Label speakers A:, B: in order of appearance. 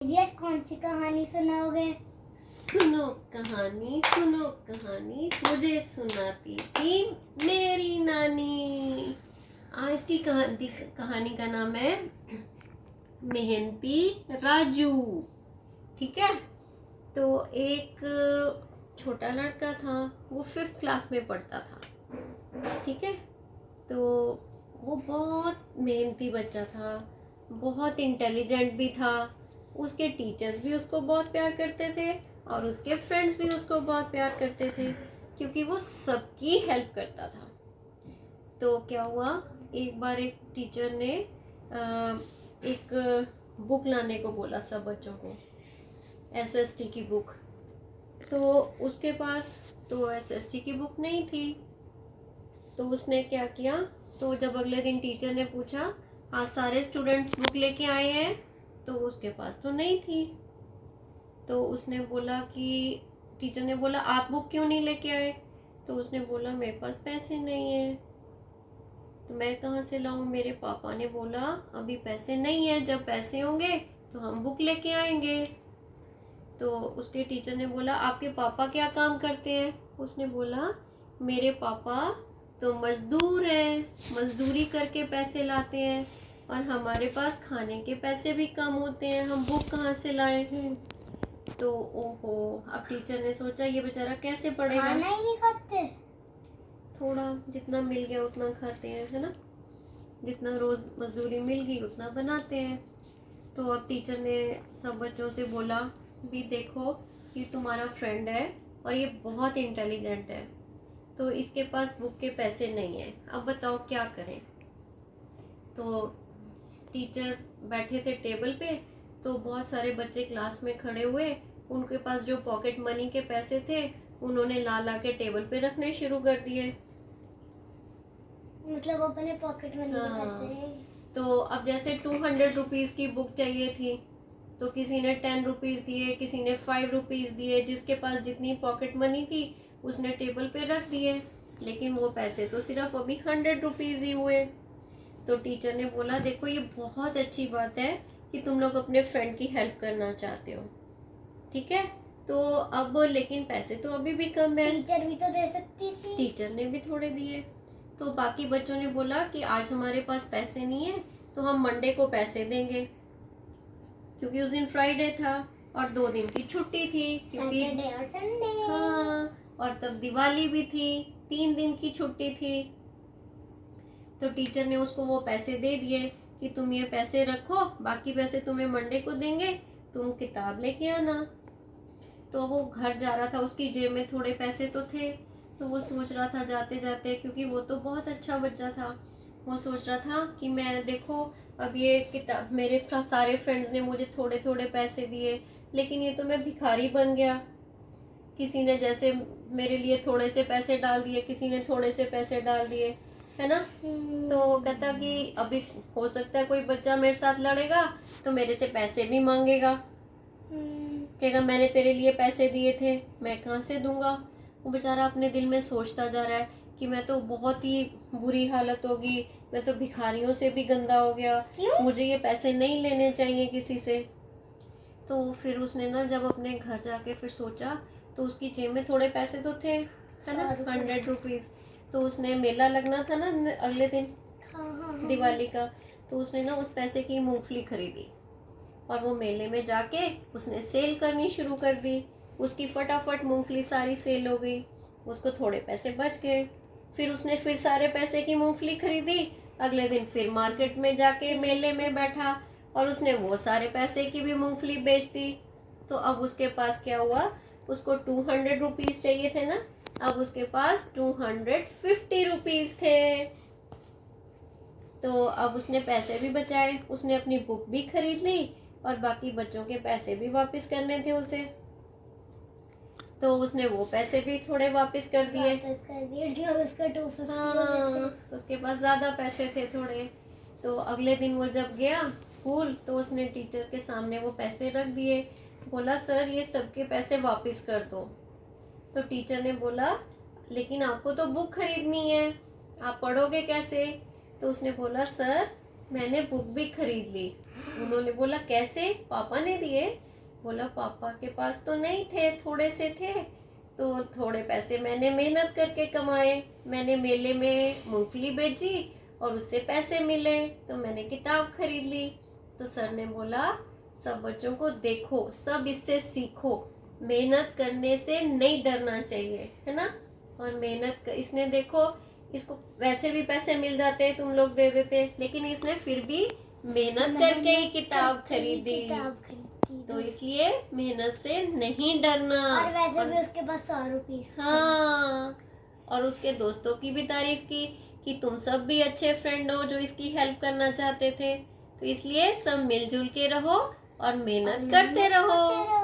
A: जी आज कौन सी कहानी सुनाओगे?
B: सुनो कहानी मुझे सुनाती थी मेरी नानी। आज की कहानी का नाम है मेहनती राजू। ठीक है, तो एक छोटा लड़का था, वो 5th क्लास में पढ़ता था। ठीक है, तो वो बहुत मेहनती बच्चा था, बहुत इंटेलिजेंट भी था। उसके टीचर्स भी उसको बहुत प्यार करते थे और उसके फ्रेंड्स भी उसको बहुत प्यार करते थे, क्योंकि वो सबकी हेल्प करता था। तो क्या हुआ, एक बार एक टीचर ने एक बुक लाने को बोला सब बच्चों को, एसएसटी की बुक। तो उसके पास तो एसएसटी की बुक नहीं थी। तो उसने क्या किया, तो जब अगले दिन टीचर ने पूछा आज सारे स्टूडेंट्स बुक लेके आए हैं, तो उसके पास तो नहीं थी। तो उसने बोला कि टीचर ने बोला आप बुक क्यों नहीं लेके आए? तो उसने बोला मेरे पास पैसे नहीं है। तो मैं कहाँ से लाऊं, मेरे पापा ने बोला अभी पैसे नहीं है, जब पैसे होंगे तो हम बुक लेके आएंगे। तो उसके टीचर ने बोला आपके पापा क्या काम करते हैं? उसने बोला मेरे पापा तो मजदूर हैं, मजदूरी करके पैसे लाते हैं और हमारे पास खाने के पैसे भी कम होते हैं, हम बुक कहाँ से लाएं? तो ओहो, अब टीचर ने सोचा ये बेचारा कैसे पढ़ेगा।
A: खाना ही नहीं खाते?
B: थोड़ा जितना मिल गया उतना खाते हैं, है ना, जितना रोज मजदूरी मिल गई उतना बनाते हैं। तो अब टीचर ने सब बच्चों से बोला भी देखो ये तुम्हारा फ्रेंड है और ये बहुत इंटेलिजेंट है, तो इसके पास बुक के पैसे नहीं है, अब बताओ क्या करें। तो टीचर बैठे थे टेबल पे, तो बहुत सारे बच्चे क्लास में खड़े हुए, उनके पास जो पॉकेट मनी के पैसे थे उन्होंने ला ला के टेबल पे रखने शुरू कर दिए।
A: मतलब अपने पॉकेट मनी के पैसे।
B: तो अब जैसे 200 रुपीज की बुक चाहिए थी, तो किसी ने 10 रुपीज दिए, किसी ने 5 रुपीज दिए, जिसके पास जितनी पॉकेट मनी थी उसने टेबल पे रख दिए, लेकिन वो पैसे तो सिर्फ अभी 100 रुपीज ही हुए। तो टीचर ने बोला देखो ये बहुत अच्छी बात है कि तुम लोग अपने फ्रेंड की हेल्प करना चाहते हो, ठीक है, तो अब लेकिन पैसे तो अभी भी कम है।
A: टीचर भी तो दे सकती थी।
B: टीचर ने भी थोड़े दिए। तो बाकी बच्चों ने बोला कि आज हमारे पास पैसे नहीं है, तो हम मंडे को पैसे देंगे, क्योंकि उस दिन फ्राइडे था और 2 दिन की छुट्टी थी, क्योंकि
A: सैटरडे और संडे।
B: हाँ, और तब दिवाली भी थी, 3 दिन की छुट्टी थी। तो टीचर ने उसको वो पैसे दे दिए कि तुम ये पैसे रखो, बाकी पैसे तुम्हें मंडे को देंगे, तुम किताब लेके आना। तो वो घर जा रहा था, उसकी जेब में थोड़े पैसे तो थे, तो वो सोच रहा था जाते जाते, क्योंकि वो तो बहुत अच्छा बच्चा था, वो सोच रहा था कि मैं देखो अब ये किताब, मेरे सारे फ्रेंड्स ने मुझे थोड़े थोड़े पैसे दिए, लेकिन ये तो मैं भिखारी बन गया। किसी ने जैसे मेरे लिए थोड़े से पैसे डाल दिए, किसी ने थोड़े से पैसे डाल दिए, है ना। तो कहता कि अभी हो सकता है कोई बच्चा मेरे साथ लड़ेगा तो मेरे से पैसे भी मांगेगा, कहेगा मैंने तेरे लिए पैसे दिए थे, मैं कहाँ से दूंगा। वो बेचारा अपने दिल में सोचता जा रहा है कि मैं तो बहुत ही बुरी हालत होगी, मैं तो भिखारियों से भी गंदा हो गया, मुझे ये पैसे नहीं लेने चाहिए किसी से। तो फिर उसने ना जब अपने घर जाके फिर सोचा, तो उसकी जेब में थोड़े पैसे तो थे, है ना, 100 रुपीज। तो उसने मेला लगना था ना अगले दिन, दिवाली का, तो उसने ना उस पैसे की मूंगफली खरीदी और वो मेले में जाके उसने सेल करनी शुरू कर दी। उसकी फटाफट मूंगफली सारी सेल हो गई, उसको थोड़े पैसे बच गए। फिर उसने फिर सारे पैसे की मूंगफली खरीदी, अगले दिन फिर मार्केट में जाके मेले में बैठा और उसने वो सारे पैसे की भी मूंगफली बेच दी। तो अब उसके पास क्या हुआ, उसको 200 रुपीज चाहिए थे ना, अब उसके पास 250 रुपीज थे। तो अब उसने पैसे भी बचाए, उसने अपनी बुक भी खरीद ली और बाकी बच्चों के पैसे भी वापस करने थे उसे, तो उसने वो पैसे भी थोड़े वापस कर दिए।
A: उसका 250
B: हाँ, उसके पास ज्यादा पैसे थे थोड़े। तो अगले दिन वो जब गया स्कूल, तो उसने टीचर के सामने वो पैसे रख दिए, बोला सर ये सबके पैसे वापस कर दो। तो टीचर ने बोला लेकिन आपको तो बुक खरीदनी है, आप पढ़ोगे कैसे? तो उसने बोला सर मैंने बुक भी खरीद ली। उन्होंने बोला कैसे, पापा ने दिए? बोला पापा के पास तो नहीं थे, थोड़े से थे, तो थोड़े पैसे मैंने मेहनत करके कमाए। मैंने मेले में मूंगफली बेची और उससे पैसे मिले, तो मैंने किताब खरीद ली। तो सर ने बोला सब बच्चों को देखो, सब इससे सीखो, मेहनत करने से नहीं डरना चाहिए, है ना। और मेहनत इसने देखो, इसको वैसे भी पैसे मिल जाते, तुम लोग दे देते, लेकिन इसने फिर भी मेहनत करके ही किताब खरीदी। तो इसलिए मेहनत से नहीं डरना।
A: और वैसे भी उसके पास 100 रुपीस।
B: हाँ, और उसके दोस्तों की भी तारीफ की कि तुम सब भी अच्छे फ्रेंड हो जो इसकी हेल्प करना चाहते थे। तो इसलिए सब मिलजुल के रहो और मेहनत करते रहो।